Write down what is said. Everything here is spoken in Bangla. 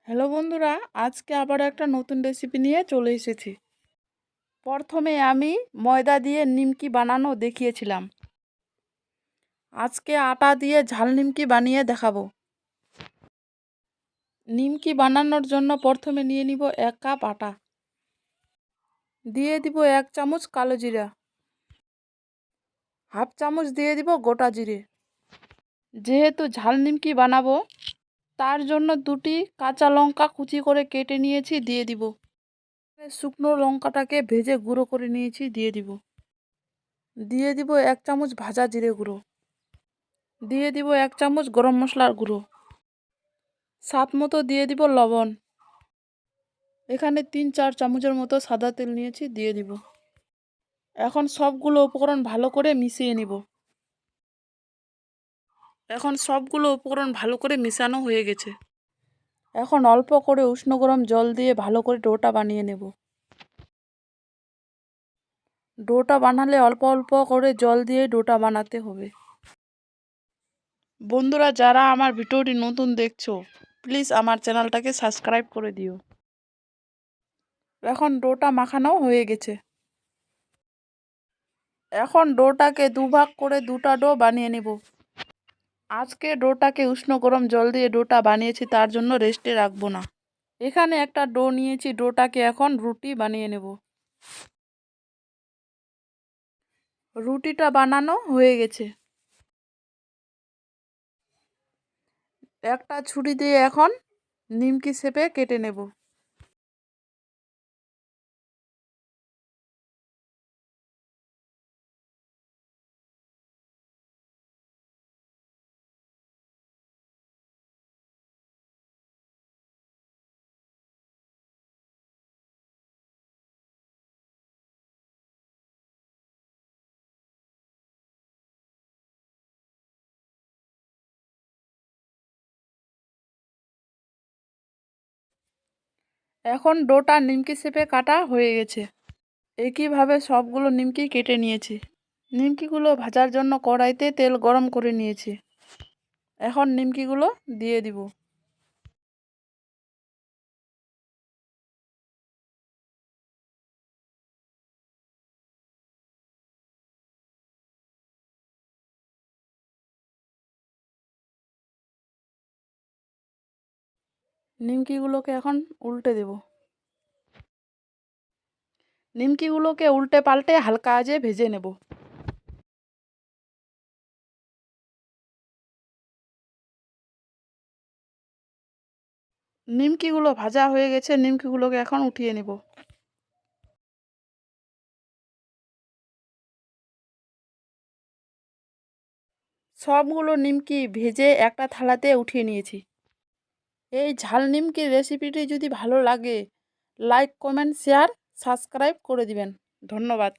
হ্যালো বন্ধুরা, আজকে আবার একটা নতুন রেসিপি নিয়ে চলে এসেছি। প্রথমে আমি ময়দা দিয়ে নিমকি বানানো দেখিয়েছিলাম। আজকে আটা দিয়ে ঝাল নিমকি বানিয়ে দেখাবো। নিমকি বানানোর জন্য প্রথমে নিয়ে নিব 1 কাপ আটা। দিয়ে দিব 1 চামচ কালো জিরা, হাফ চামচ দিয়ে দিব গোটা জিরে। যেহেতু ঝাল নিমকি বানাবো তার জন্য 2টি কাঁচা লঙ্কা কুচি করে কেটে নিয়েছি, দিয়ে দিব। শুকনো লঙ্কাটাকে ভেজে গুঁড়ো করে নিয়েছি, দিয়ে দিব। দিয়ে দিব 1 চামচ ভাজা জিরে গুঁড়ো, দিয়ে দিব 1 চামচ গরম মশলার গুঁড়ো, স্বাদ মতো দিয়ে দিব লবণ। এখানে 3-4 চামচের মতো সাদা তেল নিয়েছি, দিয়ে দিব। এখন সবগুলো উপকরণ ভালো করে মিশিয়ে নিব। এখন সবগুলো উপকরণ ভালো করে মিশানো হয়ে গেছে। এখন অল্প করে উষ্ণ গরম জল দিয়ে ভালো করে ডোটা বানিয়ে নেব। ডোটা বানালে অল্প অল্প করে জল দিয়ে ডোটা বানাতে হবে। বন্ধুরা, যারা আমার ভিডিওটি নতুন দেখছো, প্লিজ আমার চ্যানেলটাকে সাবস্ক্রাইব করে দিও। এখন ডোটা মাখানো হয়ে গেছে। এখন ডোটাকে দুভাগ করে 2টা ডো বানিয়ে নেব। আজকে ডোটাকে উষ্ণ গরম জল দিয়ে ডোটা বানিয়েছি, তার জন্য রেস্টে রাখবো না। এখানে একটা ডো নিয়েছি, ডোটাকে এখন রুটি বানিয়ে নেব। রুটিটা বানানো হয়ে গেছে। একটা ছুরি দিয়ে এখন নিমকি শেপে কেটে নেব। এখন ডোটা নিমকি শেপে কাটা হয়ে গেছে। একইভাবে সবগুলো নিমকি কেটে নিয়েছি। নিমকিগুলো ভাজার জন্য কড়াইতে তেল গরম করে নিয়েছি। এখন নিমকিগুলো দিয়ে দিব। নিমকিগুলোকে এখন উল্টে দেব। নিমকিগুলোকে উল্টে পাল্টে হালকা আঁচে ভেজে নেব। নিমকিগুলো ভাজা হয়ে গেছে, নিমকিগুলোকে এখন উঠিয়ে নেব। সবগুলো নিমকি ভেজে একটা থালাতে উঠিয়ে নিয়েছি। এই ঝাল নিমকির রেসিপিটি যদি ভালো লাগে, লাইক কমেন্ট শেয়ার সাবস্ক্রাইব করে দিবেন। ধন্যবাদ।